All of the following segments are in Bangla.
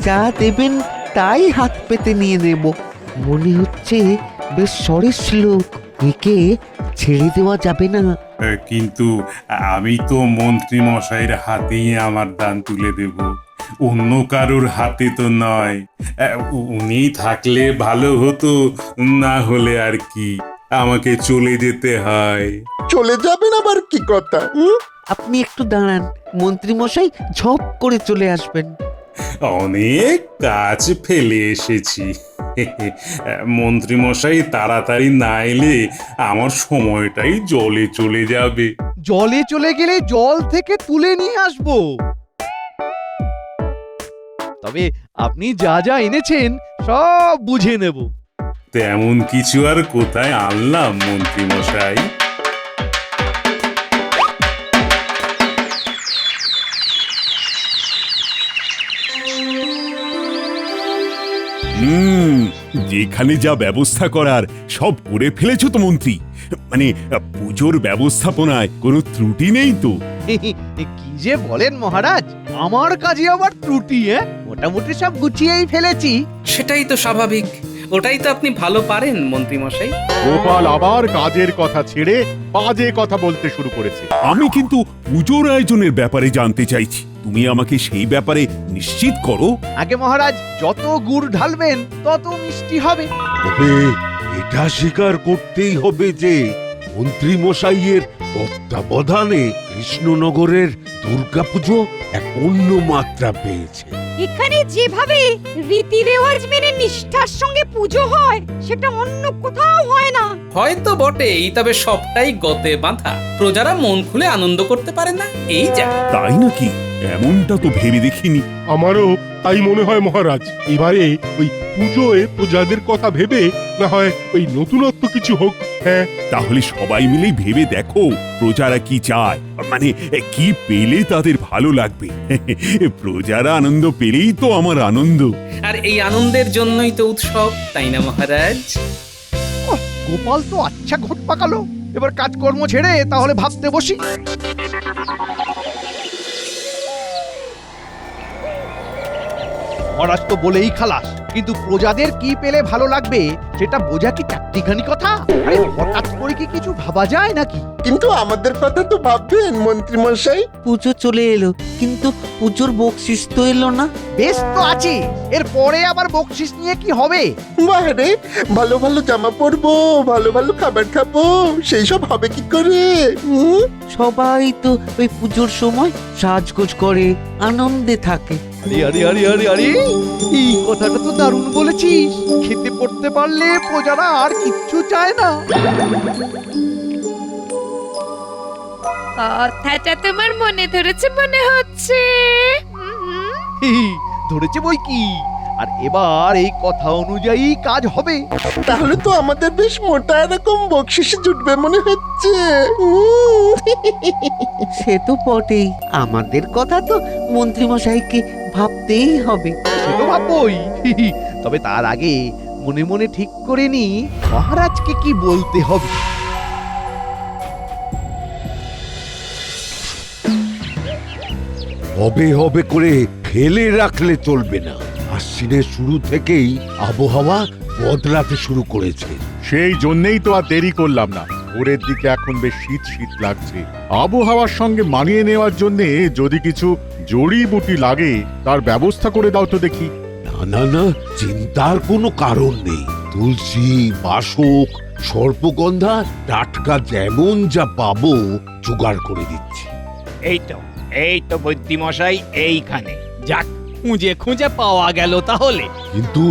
যা দেবেন তাই হাত পেতে নিয়ে নেব। মনে হচ্ছে বেশ সরেস লোক, একে ছেড়ে দেওয়া যাবে না। কিন্তু আমি তো মন্ত্রী মশাইয়ের হাতেই আমার দান তুলে দেব, অন্য কারোর হাতে তো নয়। উনি থাকলে ভালো হতো, না হলে আর কি, আমাকে চলে যেতে হয়। চলে যাবেন আবার কি কথা? আপনি একটু দাঁড়ান, মন্ত্রী মশাই ঝপ করে চলে আসবেন। অনেক কাজ ফেলে এসেছি। মন্ত্রী মশাই তাড়াতাড়ি না এলে আমার সময়টাই জলে চলে যাবে। জলে চলে গেলে জল থেকে তুলে নিয়ে আসবো। তবে আপনি যা যা এনেছেন সব বুঝে নেব। তেমন কিছু আর কোথায় আনলাম মন্ত্রী মশাই? যেখানে যা ব্যবস্থা করার সব করে ফেলেছো তো মন্ত্রী। মানে পুজোর ব্যবস্থাপনায় কোনো ত্রুটি নেই তো? কি যে বলেন মহারাজ, আমার কাজে আবার ত্রুটি? মোটামুটি সব গুছিয়েই ফেলেছি। সেটাই তো স্বাভাবিক, ওটাই তো আপনি ভালো পারেন মন্ত্রী মশাই। গোপাল আবার কাজের কথা ছেড়ে বাজে কথা বলতে শুরু করেছে। আমি কিন্তু পুজোর আয়োজনের ব্যাপারে জানতে চাইছি, তুমি আমাকে সেই ব্যাপারে নিশ্চিত করো। আগে মহারাজ, যত গুড় ঢালবেন তত মিষ্টি হবে। তবে এটা স্বীকার করতেই হবে যে মন্ত্রী মশাইয়ের তত্ত্বাবধানে কৃষ্ণনগরের দুর্গাপুজো এক অন্য মাত্রা পেয়েছে। এখানে যেভাবে রীতি রেওয়াজ মেনে নিষ্ঠার সঙ্গে পুজো হয় সেটা অন্য কোথাও হয় না। হয়তো বটেই, তবে সবটাই গতে বাঁধা, প্রজারা মন খুলে আনন্দ করতে পারে না, এই যা। তাই নাকি? এমনটা তো ভেবে দেখিনি। আমারও তাই মনে হয় মহারাজ। এবারে ওই পুজোয় প্রজাদের কথা ভেবে না হয় ওই নতুনত্ব কিছু হোক। হ্যাঁ, তাহলে সবাই মিলে ভেবে দেখো প্রজারা কি চায়, মানে কি পেলে তাদের ভালো লাগবে। প্রজারা আনন্দ পেলেই তো আমার আনন্দ। আর এই আনন্দের জন্যই তো উৎসব, তাই না মহারাজ? গোপাল তো আচ্ছা ঘট পাকালো। এবার কাজকর্ম ছেড়ে তাহলে ভাবতে বসি। মহারাজ তো বলেই খালাস, কিন্তু প্রজাদের কি পেলে ভালো লাগবে সেটা বোঝা কি চারটিখানি কথা? আরে হঠাৎ করে কি কিছু ভাবা যায় নাকি? কিন্তু আমাদের কথা তো ভাববেন মন্ত্রী মশাই। পুজো চলে এলো, কিন্তু পুজোর বকশিস তো এলো না। বেশ তো আছি, এর পরে আবার বকশিস নিয়ে কি হবে? বাহারে ভালো ভালো জামা পরবো, ভালো ভালো খাবার খাবো, সেই সব হবে কি করে? সবাই তো ওই পুজোর সময় সাজগোজ করে আনন্দে থাকে। আরে আরে আরে আরে আরে, এই কথাটা তো দারুণ বলেছিস। খেতে পড়তে পারলে প্রজারা আর কিচ্ছু চায় না। কথাটা তোমার মনে ধরেছে মনে হচ্ছে। ধরেছে বই কি, আর এবার এই কথা অনুযায়ী কাজ হবে। তাহলে তো আমাদের বেশ মোটা এরকম বকশিসে জুটবে মনে হচ্ছে। সে তো বটেই, আমাদের কথা তো মন্ত্রী মশাইকে ভাবতেই হবে। সে তো ভাববই, তবে তার আগে মনে মনে ঠিক করে নি মহারাজকে কি বলতে হবে। হবে হবে করে ফেলে রাখলে চলবে না। আশ্বিনের শুরু থেকেই আবহাওয়া বদলাতে শুরু করেছে। সেই জন্যই তো আর দেরি করলাম না। ভোরের দিকে এখন বেশ শীত শীত লাগছে। আবহাওয়ার সঙ্গে মানিয়ে নেওয়ার জন্য যদি কিছু জড়িবুটি লাগে তার ব্যবস্থা করে দাও তো দেখি। না না না, চিন্তার কোনো কারণ নেই। তুলসী, বাসক, সর্পগন্ধা টাটকা যেমন যা পাবো জোগাড় করে দিচ্ছি। এই তো বুদ্ধিমশাই এইখানে। যাক, খুঁজে খুঁজে পাওয়া গেল তাহলে। কিন্তু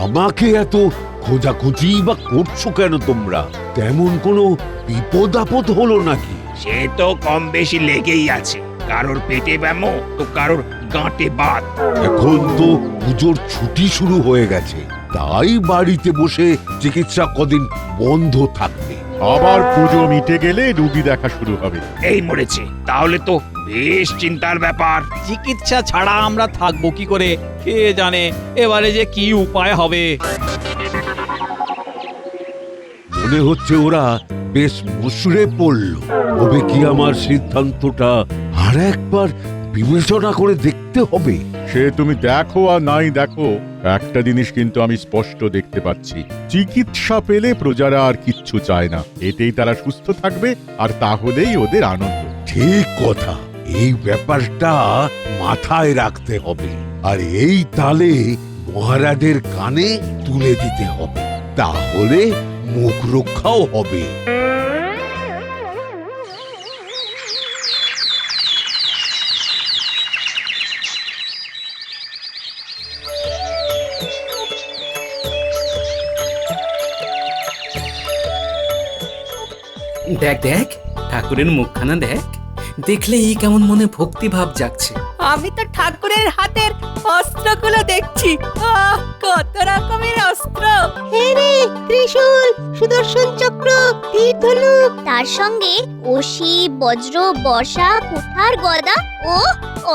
আমাকে এত খোঁজাখুঁজি বা করছো কেন তোমরা? তেমন কোনো বিপদ আপদ হলো নাকি? সে তো কম বেশি লেগেই আছে, কারোর পেটে ব্যামো তো কারোর গাঁটে বাত। এখন তো পুজোর ছুটি শুরু হয়ে গেছে, তাই বাড়িতে বসে চিকিৎসা কদিন বন্ধ থাকবে। আবার পুজো মিটে গেলে রুগী দেখা শুরু হবে। এই মরেছে, তাহলে তো বেশ চিন্তার ব্যাপার। চিকিৎসা ছাড়া আমরা থাকবো কি করে? কে জানে এবারে যে কি উপায় হবে। মনে হচ্ছে ওরা বেশ মুসড়ে পড়ল। তবে কি আমার সিদ্ধান্তটা আর একবার বিবেচনা করে দেখতে হবে? সে তুমি দেখো আর নাই দেখো, একটা জিনিস কিন্তু আমি স্পষ্ট দেখতে পাচ্ছি, চিকিৎসা পেলে প্রজারা আর কিচ্ছু চায় না, এতেই তারা সুস্থ থাকবে আর তাহলেই ওদের আনন্দ। ঠিক কথা, এই ব্যাপারটা মাথায় রাখতে হবে আর এই তালে মহারাজের কানে তুলে দিতে হবে, তাহলে মুখ রক্ষাও হবে। দেখ দেখ ঠাকুরের মুখখানা দেখ, দেখলেই কেমন মনে ভক্তিভাব জাগছে। আমি তো ঠাকুরের হাতের অস্ত্রগুলো দেখছি, কত রকমের অস্ত্র! রে ত্রিশূল, সুদর্শন চক্র, তীর ধনুক, তার সঙ্গে অসি, বজ্র, বর্ষা, কুঠার, গদা ও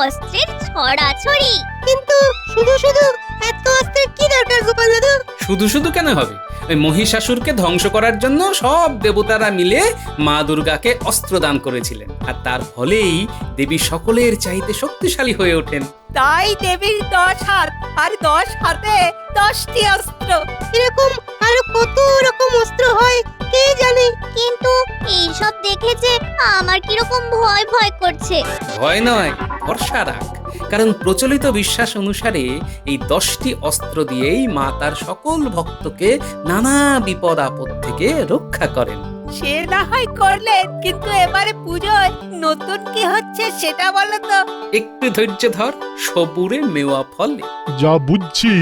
অস্ত্রের ছড়াছড়ি। কিন্তু শুধু শুধু এত অস্ত্রের কি দরকার গোপাল দাদু? শুধু শুধু কেন হবে? ওই মহিষাসুরকে ধ্বংস করার জন্য সব দেবতারা মিলে মা দুর্গাকে অস্ত্র দান করেছিলেন, আর তার ফলেই দেবী সকলের চাইতে শক্তিশালী হয়ে ওঠেন। তাই দেবীর 10 হাত আর 10 হাতে 10টি অস্ত্র। এরকম আরো কত রকম অস্ত্র হয় কে জানে। কিন্তু এইসব দেখেছে আমার কিরকম ভয় ভয় করছে। ভয় নয়, ভরসা রাখ, কারণ প্রচলিত বিশ্বাস অনুসারে এই 10টি অস্ত্র দিয়েই মা তার সকল ভক্তকে নানা বিপদ আপদ থেকে রক্ষা করেন। সে না হয় করলেন, কিন্তু এবারে পুজোয় নতুন কি হচ্ছে সেটা বলো তো। একটু ধৈর্য ধর, সবুরে মেওয়া ফলে। যা বুঝছি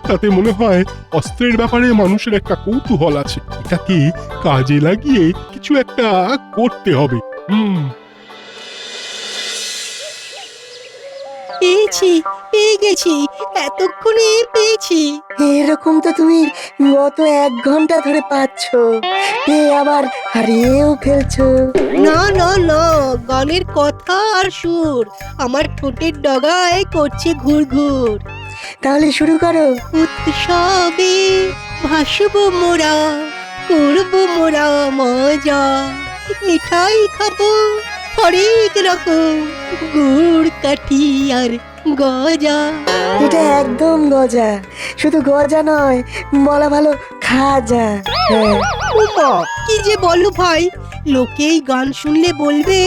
তাতে মনে হয় অস্ত্রের ব্যাপারে মানুষের একটা কৌতূহল আছে, এটাকে কাজে লাগিয়ে কিছু একটা করতে হবে। পেয়ে গেছি, এতক্ষণে পেয়েছি। এরকম তো তুমি গত 1 ঘন্টা ধরে পাচ্ছ, আবার হারিয়েও ফেলছো। না না না, গানের কথা আর সুর আমার ঠোঁটের ডগায় করছে ঘুর ঘুর। তাহলে শুরু করো। উৎসবে ভাসবো মোরা, করবো মোরা মজা, মিঠাই খাবো হরেক রকম, গুড় কাঠি আর গজা। এটা একদম গজা, শুধু গজা নয়, বলা ভালো খাজা। উমা, কি যে বলো ভাই, লোকেই গান শুনলে বলবে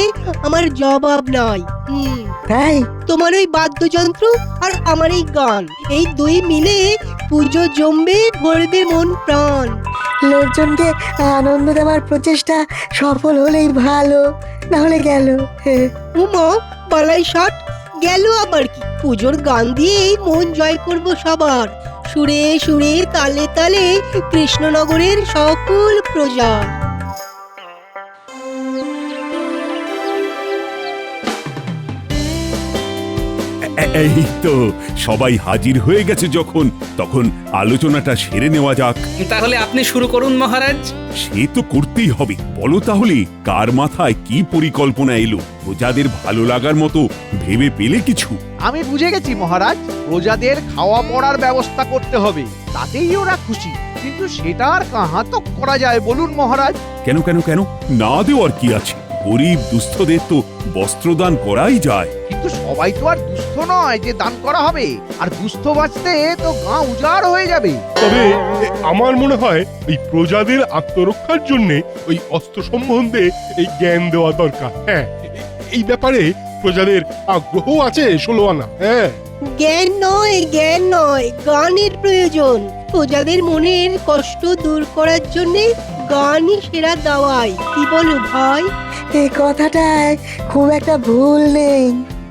আমার জবাব নাই। তাই তোমার ওই বাদ্যযন্ত্র আর আমার এই গান, এই দুই মিলে পুজো জমবে, ভরবে মন প্রাণ। লোকজনকে আনন্দ দেওয়ার প্রচেষ্টা সফল হলেই ভালো, না হলে গেল। উমা, বালাই ষাট গেল আবার কি? পুজোর গান দিয়েই মন জয় করব সবার, সুরে সুরে তালে তালে কৃষ্ণনগরের সকল প্রজা। এই তো সবাই হাজির হয়ে গেছে যখন, তখন আলোচনাটা সেরে নেওয়া যাক। তাহলে আপনি শুরু করুন মহারাজ। সে তো করতেই হবে। বলো তাহলে কার মাথায় কি পরিকল্পনা এলো? প্রজাদের ভালো লাগার মতো ভেবে পেলে কিছু? আমি বুঝে গেছি মহারাজ, প্রজাদের খাওয়া পড়ার ব্যবস্থা করতে হবে, তাতেই ওরা খুশি। কিন্তু সেটা আর কাহা তো করা যায় বলুন মহারাজ? কেন কেন কেন, না দেওয়ার কি আছে? গরিব দুস্থদের তো বস্ত্রদান করাই যায়। কিন্তু সবাই তো আর দুস্থ নয় যে দান করা হবে, আর দুস্থ বাঁচতে তো গাঁ উজাড় হয়ে যাবে। তবে আমার মনে হয় এই প্রজাদের আত্মরক্ষার জন্য ওই অস্ত্র সম্বন্ধে এই জ্ঞান দেওয়া দরকার। হ্যাঁ, এই ব্যাপারে প্রজাদের আগ্রহ আছে 16 আনা। হ্যাঁ, জ্ঞান নয়, গানের প্রয়োজন। প্রজাদের মনের কষ্ট দূর করার জন্য গানই সেরা দাওয়াই। কি বলো ভাই? এই কথাটায় খুব একটা ভুল নেই।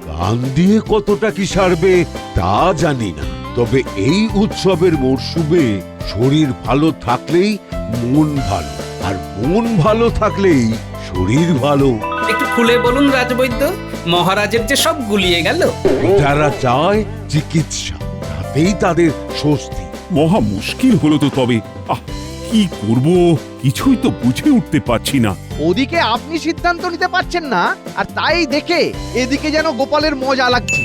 গান দিয়ে কতটা কি সারবে তা জানি না, তবে এই উৎসবের মরশুমে শরীর ভালো থাকলেই মন ভালো, আর মন ভালো থাকলেই শরীর ভালো। একটু খুলে বলুন রাজবৈদ্য, মহারাজের যে সব গুলিয়ে গেল। যারা চায় চিকিৎসা, তাতেই তাদের স্বস্তি। মহা মুশকিল হলো তো। তবে কি করব, কিছুই তো বুঝে উঠতে পারছি না। ওদিকে আপনি সিদ্ধান্ত নিতে পারছেন না, আর তাই দেখে এদিকে যেন গোপালের মজা লাগছে।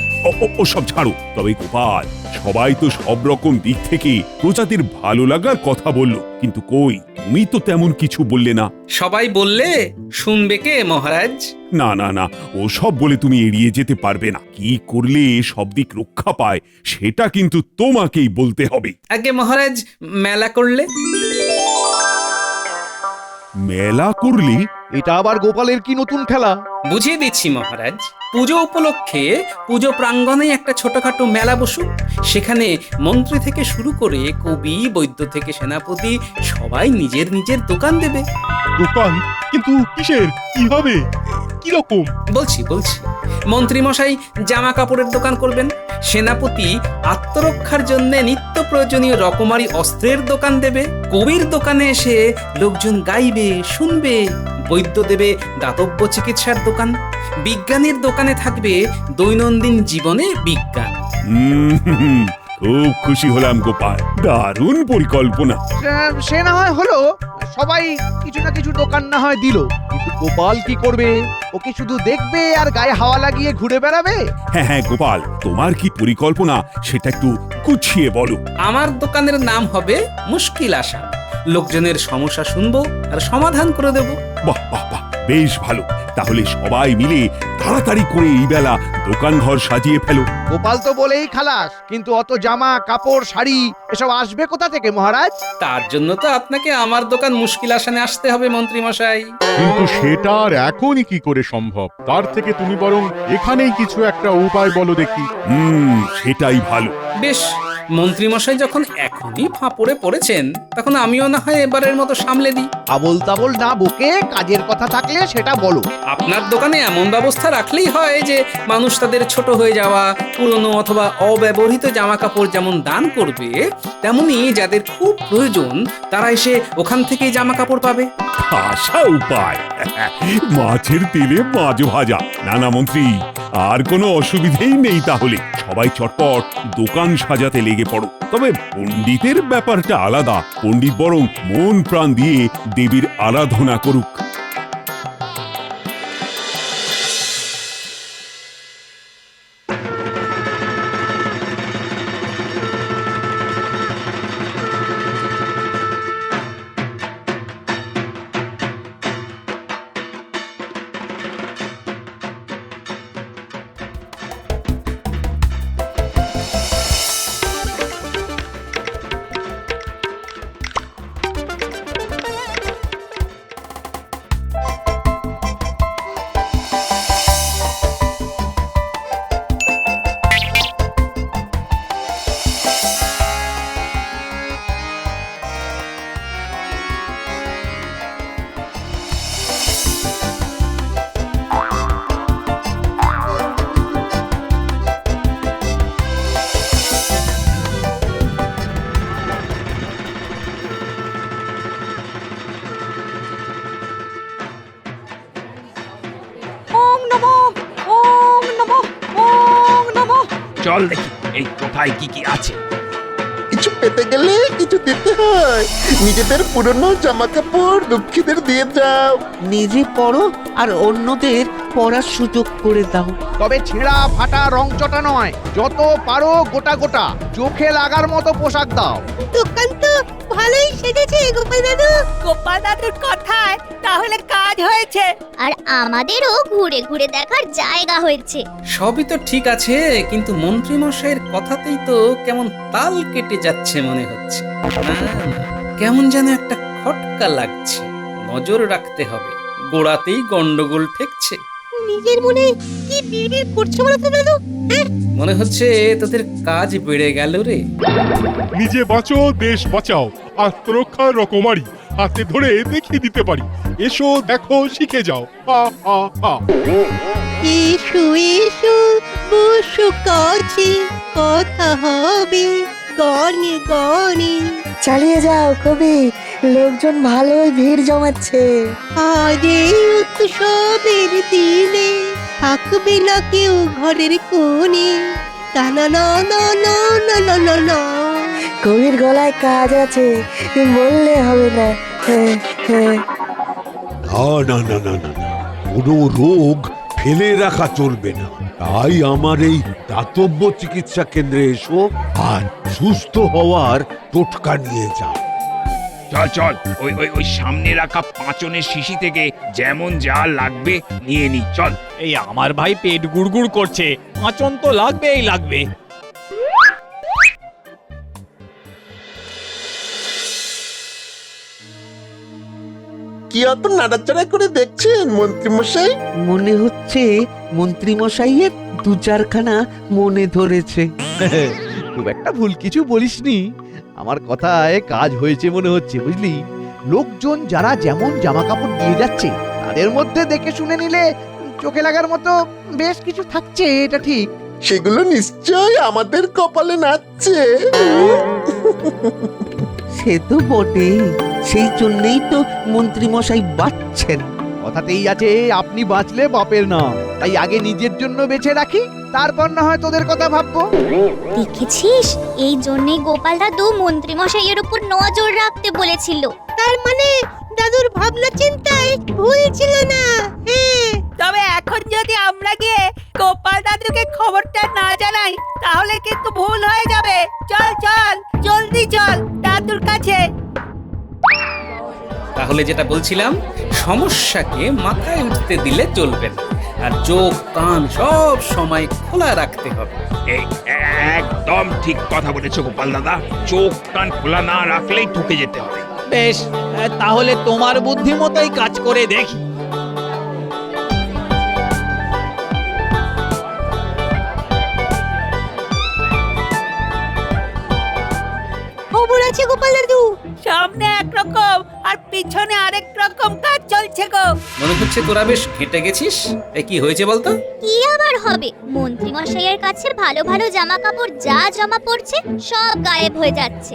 ও সব ছাড়ো। তবে গোপাল, সবাই তো সব রকম দিক থেকে প্রজাদের ভালো লাগার কথা বলল, কিন্তু কই তুমি তো তেমন কিছু বললে না। সবাই বললে শুনবে কে মহারাজ? না না না, ওসব বলে তুমি এড়িয়ে যেতে পারবে না। কি করলে সব দিক রক্ষা পায় সেটা কিন্তু তোমাকেই বলতে হবে। আগে মহারাজ, মেলা করলে? মেলা করলে? এটা আবার গোপালের কি নতুন খেলা? বুঝিয়ে দিচ্ছি মহারাজ। পুজো উপলক্ষে পুজো প্রাঙ্গণে একটা ছোটখাটো মেলা বসুক। সেখানে মন্ত্রী থেকে শুরু করে কবি, বৈদ্য থেকে সেনাপতি সবাই নিজের নিজের দোকান দেবে। দোকান? কিন্তু কিসের? কিভাবে? কিরকম? বলছি। মন্ত্রী মশাই জামা কাপড়ের দোকান করবেন, সেনাপতি আত্মরক্ষার জন্য নিত্য প্রয়োজনীয় রকমারি অস্ত্রের দোকান দেবে, কবির দোকানে এসে লোকজন গাইবে, শুনবে, বৈদ্য দেবে দাতব্য চিকিৎসার দোকান, বিজ্ঞানীর দোকানে থাকবে দৈনন্দিন জীবনে বিজ্ঞান। খুব খুশি হলাম গোপাল, দারুণ পরিকল্পনা। সে না হয় হলো, সবাই কিছু না কিছু দোকান না হয় দিল, কিন্তু গোপাল কি করবে? ওকে শুধু দেখবে আর গায়ে হাওয়া লাগিয়ে ঘুরে বেড়াবে? হ্যাঁ গোপাল, তোমার কি পরিকল্পনা সেটা একটু গুছিয়ে বলো। আমার দোকানের নাম হবে মুশকিল আসান। লোকজনের সমস্যা শুনবো আর সমাধান করে দেব। বাহ বাহ বাহ, বেশ ভালো। তাহলে সবাই মিলে তাড়াতাড়ি করে এই বেলা দোকান ঘর সাজিয়ে ফেলো। গোপাল তো বলেই খালাস, কিন্তু অত জামা কাপড় শাড়ি এসব আসবে কোথা থেকে মহারাজ? তার জন্য তো আপনাকে আমার দোকান মুশকিল আসানে আসতে হবে মন্ত্রী মশাই। কিন্তু সেটা আর এখনই কি করে সম্ভব? তার থেকে তুমি বরং এখানেই কিছু একটা উপায় বলো দেখি। সেটাই ভালো। বেশ, মন্ত্রী মশাই যখন এখনই ফাঁপড়ে পড়েছেন, তখন আমিও না হয় এবারের মতো সামলে দিই। আবল তাবল না বকে কাজের কথা থাকলে সেটা বলো। আপনার দোকানে এমন ব্যবস্থা রাখলেই হয় যে মানুষ তাদের ছোট হয়ে যাওয়া পুরনো অথবা অব্যবহৃত জামা কাপড় যেমন দান করবে, তেমনি যাদের খুব প্রয়োজন তারা এসে ওখান থেকেই জামা কাপড় পাবে। আশা উপায়, মাছের তেলে মাছ ভাজা। না মন্ত্রী, আর কোনো অসুবিধেই নেই। তাহলে সবাই চটপট দোকান সাজাতে লেগে পড়ো। তবে পণ্ডিতের ব্যাপারটা আলাদা। পণ্ডিত বরং মন প্রাণ দিয়ে দেবীর আরাধনা করুক। চল দেখি এই কোথায় কি কি আছে। কিছু পেতে গেলে কিছু দিতে হয়। নিজেদের পুরনো জামা কাপড় দুঃখীদের দিয়ে যাও। নিজে পড়ো আর অন্যদের পড়ার সুযোগ করে দাও। তবে ছেঁড়া ফাটা রং চটা নয়, যত পারো গোটা গোটা চোখে লাগার মতো পোশাক দাও। দোকান তো ভালোই সেজেছে গোপাল দাদু। গোপাল দাদুর কথায় তাহলে কাজ হয়েছে। আর আমাদেরও ঘুরে ঘুরে দেখার জায়গা হয়েছে। সবই তো ঠিক আছে, কিন্তু মন্ত্রী মশাইয়ের কথাতেই তো কেমন তাল কেটে যাচ্ছে মনে হচ্ছে। না, কেমন যেন একটা খটকা লাগছে। নজর রাখতে হবে, গোড়াতেই গন্ডগোল ঠেকছে। নিজের মনে কি বিড়বিড় করছো বলো তো দাদু? মনে হচ্ছে তোদের কাজ বেড়ে গেল রে। নিজে বাঁচো, দেশ বাঁচাও। আত্মরক্ষার রকমারি হাতে ধরে দেখিয়ে দিতে পারি। এসো দেখো, শিখে যাও। হা হা হা। এসো এসো বসো কাছে, কথা হবে গানে গানে। চালিয়ে যাও কবি, লোকজন ভালোই ভিড় জমাচ্ছে। আজ এই উৎসবের দিনে থাকবে না কেউ ঘরের কোণে। না না না না না না না না। কবির গলায় কাজ আছে, বললে হবে না। না না না না না, কোনো রোগ ফেলে রাখা চলবে না। তাই আমার এই দাতব্য চিকিৎসা কেন্দ্রে এসো আর সুস্থ হওয়ার টোটকা নিয়ে যাও। চল চল, ওই ওই ওই সামনে রাখা পাঁচনের শিশি থেকে যেমন যা লাগবে নিয়ে নি, চল। এই আমার ভাই পেট গুড়গুড় করছে, পাঁচন তো লাগবেই লাগবে। কি অত নাড়াচাড়া করে দেখছেন মন্ত্রী মশাই? মনে হচ্ছে মন্ত্রী মশাইয়ের দু চারখানা মনে ধরেছে। খুব একটা ভুল কিছু বলিসনি, আমার কথায় কাজ হয়েছে মনে হচ্ছে, বুঝলি? লোকজন যারা যেমন জামা কাপড় দিয়ে যাচ্ছে তাদের মধ্যে দেখে শুনে নিলে চোখে লাগার মতো বেশ কিছু থাকছে, এটা ঠিক। সেগুলো নিশ্চয় আমাদের কপালে নাচছে। সে তো বটেই, সেই জন্যই তো মন্ত্রী মশাই বাঁচছেন। কথাতেই আছে আপনি বাঁচলে বাপের নাম, তাই আগে নিজের জন্য বেঁচে রাখি, তারপর না হয় তোদের কথা ভাববো। দেখেছিস, এই জন্যই গোপাল দাদু মন্ত্রী মশাইয়ের উপর নজর রাখতে বলেছিল। তার মানে দাদুর ভাবনা চিন্তায় ভুল ছিল না। তবে এখন যদি আমরা গিয়ে গোপাল দাদুকে খবরটা না জানাই তাহলে কিন্তু ভুল হয়ে যাবে। চল চল, জলদি চল দাদুর কাছে। তাহলে যেটা বলছিলাম, সমস্যাকে মাথায় উঠতে দিলে চলবে না, আর চোখ কান সব সময় খোলা রাখতে হবে। এই একদম ঠিক কথা বলেছো গোপাল দাদা, চোখ কান খোলা না রাখলেই ঠকে যেতে হবে। বেশ, তাহলে তোমার বুদ্ধি মতোই কাজ করে দেখি। খবর আছে গোপাল দাদু, সামনে একরকম আর পিছনে আরেক রকম কাজ চলছে গো। মনে হচ্ছে তোরা বেশ ঘেঁটে গেছিস। এ কি হয়েছে বলতো? কি আবার হবে, মন্ত্রী মশাইয়ের কাছে ভালো ভালো জামা কাপড় যা জমা পড়ছে সব গায়েব হয়ে যাচ্ছে।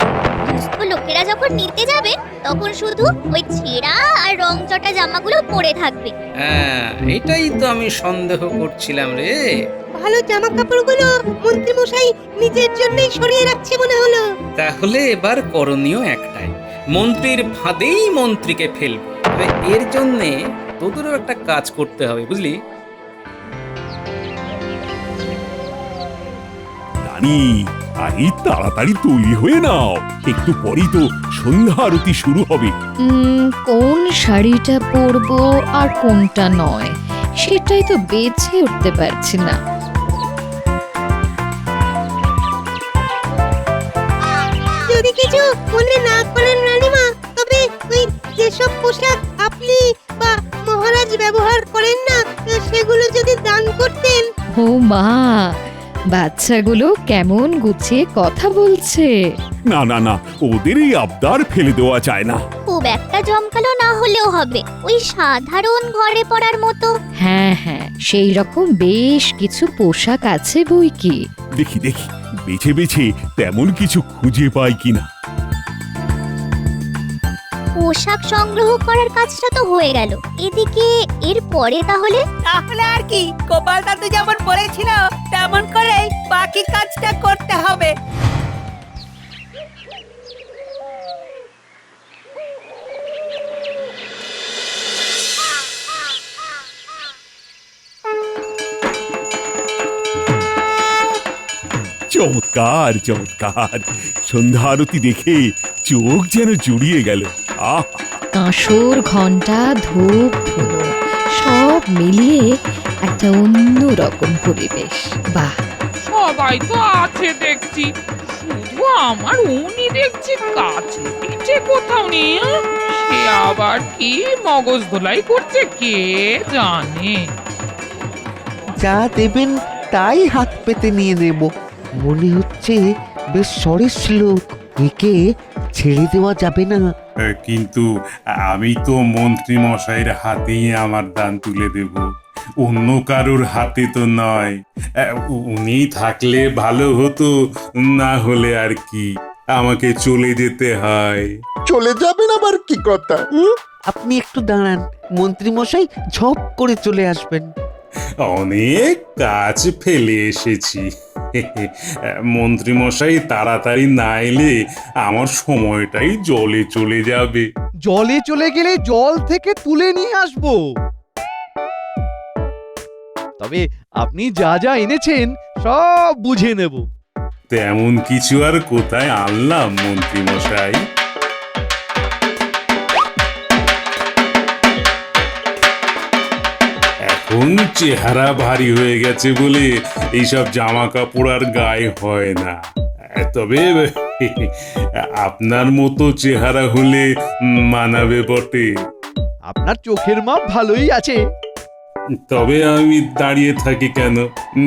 দুস্থ লোকেরা যখন নিতে যাবে তখন শুধু ওই ছেঁড়া আর রংচটা জামাগুলো পরে থাকবে। হ্যাঁ, এটাই তো আমি সন্দেহ করছিলাম রে। ভালো জামা কাপড়গুলো মন্ত্রী মশাই নিজের জন্যই সরিয়ে রাখছে মনে হলো। তাহলে এবার করণীয় একটাই, মন্ত্রীর ফাঁদেই মন্ত্রীকে ফেলবে। তবে এর জন্যে তোদেরও একটা কাজ করতে হবে, বুঝলি? রানী, আরে তাড়াতাড়ি তৈরি হয়ে নাও, একটু পরেই তো সন্ধ্যা আরতি শুরু হবে। কোন শাড়িটা পরবো আর কোনটা নয় সেটাই তো বেছে উঠতে পারছি না। যদি কিছু মনে না করেন রানীমা, তবে ওই যেসব পোশাক আপনি বা মহারাজ ব্যবহার করেন না সেগুলো যদি দান করতেন। ও মা, বাচ্চাগুলো কেমন গুছিয়ে কথা বলছে। না না না, ওদের এই আবদার ফেলে দেওয়া যায় না। খুব একটা জমকালো না হলেও হবে, ওই সাধারণ ঘরে পড়ার মতো। হ্যাঁ হ্যাঁ, সেই রকম বেশ কিছু পোশাক আছে বই কি। দেখি দেখি, বেছে বেছে তেমন কিছু খুঁজে পাই কিনা। পোশাক সংগ্রহ করার কাজটা তো হয়ে গেল, এদিকে এর পরে তাহলে আর কি, গোপাল দাদু যেমন বলেছিল তেমন করে বাকি কাজটা করতে হবে। চমৎকার চমৎকার, সন্ধ্যা আরতি দেখে চোখ যেন জুড়িয়ে গেল। আহ, কাঁসর, ঘন্টা, ধূপ, ধুনো সব মিলিয়ে একটা অন্য রকম পরিবেশ। বাহ, সবাই তো আছে দেখছি, শুধু আমার উনি দেখছি কাছে পিঠে কোথাও নেই। সে আবার কি মগজ ধোলাই করছে কে জানে। যা দেবেন তাই হাত পেতে নিয়ে নেব। মনে হচ্ছে বেশ সরেস লোক, একে ছেড়ে দেওয়া যাবে না। কিন্তু আমি তো মন্ত্রী মশাইয়ের হাতেই আমার দান তুলে দেব, অন্য কারোর হাতে তো নয়। উনি থাকলে ভালো হতো, না হলে আর কি, আমাকে চলে যেতে হয়। চলে যাবেন আবার কি কথা? আপনি একটু দাঁড়ান, মন্ত্রী মশাই ঝপ করে চলে আসবেন। অনেক কাজ ফেলে এসেছি। মন্ত্রী মশাই তাড়াতাড়ি না এলে আমার সময়টাই জলে চলে যাবে। জলে চলে গেলে জল থেকে তুলে নিয়ে আসবো। তবে আপনি যা যা এনেছেন সব বুঝে নেব। তেমন কিছু আর কোথায় আনলাম মন্ত্রী মশাই? এখন চেহারা ভারী হয়ে গেছে বলে এইসব জামা কাপড় আর গায়ে হয় না। তবে আপনার মতো চেহারা হলে মানাবে বটে। আপনার চোখের মাপ ভালোই আছে। তবে আমি দাঁড়িয়ে থাকি কেন,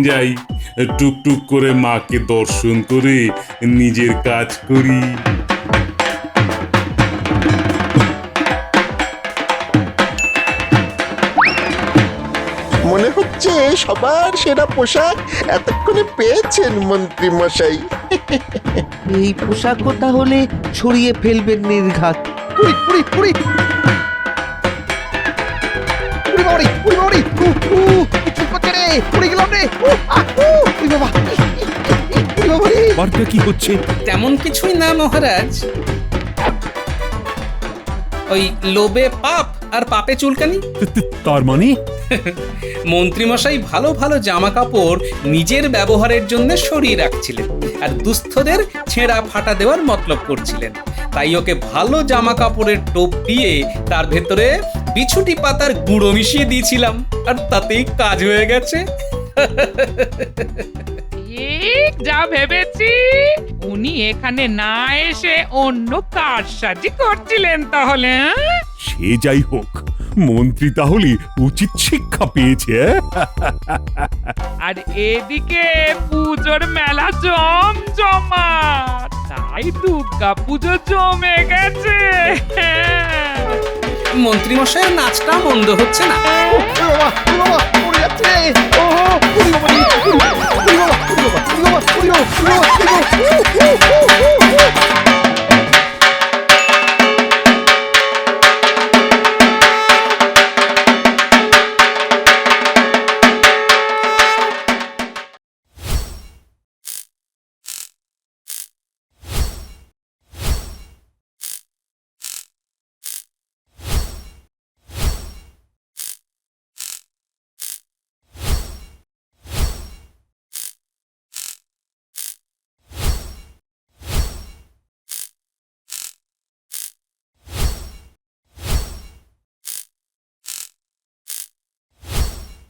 যাই টুকটুক করে মাকে দর্শন করে নিজের কাজ করি। মনে হচ্ছে সবার সেরা পোশাক এতক্ষণে পেয়েছেন মন্ত্রী মশাই। এই পোশাকও তাহলে ছড়িয়ে ফেলবেন নির্ঘাত। পুরি পুরি পুরি পুরি বাবারি পুরি বাবারি কি করছে রে? পুরি গেলাম রে। পুরি বাবা, পুরি বাবারি। বারটা কি হচ্ছে? তেমন কিছুই না মহারাজ, ওই লোভে পাপ আর পাপে চুলকানি। তার মানে মন্ত্রীমশাই ভালো ভালো জামা কাপড় নিজের ব্যবহারের জন্য সরিয়ে রাখছিলেন আর দুস্থদের ছেঁড়া ফাটা দেওয়ার মতলব করছিলেন। তাই ওকে ভালো জামা কাপড়ের টোপ দিয়ে তার ভেতরে বিছুটি পাতার গুঁড়ো মিশিয়ে দিয়েছিলাম, আর তাতেই কাজ হয়ে গেছে। ঠিক যা ভেবেছি, উনি এখানে না এসে অন্য কারসাজি করছিলেন তাহলে। সে যাই হোক, মন্ত্রী তাহলে উচিত শিক্ষা পেয়েছে। আর এদিকে পুজোর মেলা জমজমা, তাই দুর্গা পুজো জমে গেছে। মন্ত্রীমশাইয়ের নাচটা মন্দ হচ্ছে না। পুরি বাবা, পুরি যাচ্ছে। ওহো, পুরি বাবারি, পুরি বাবা, পুরি বাবা, পুরি বাবা, পুরি বাবা, পুরি বাবা।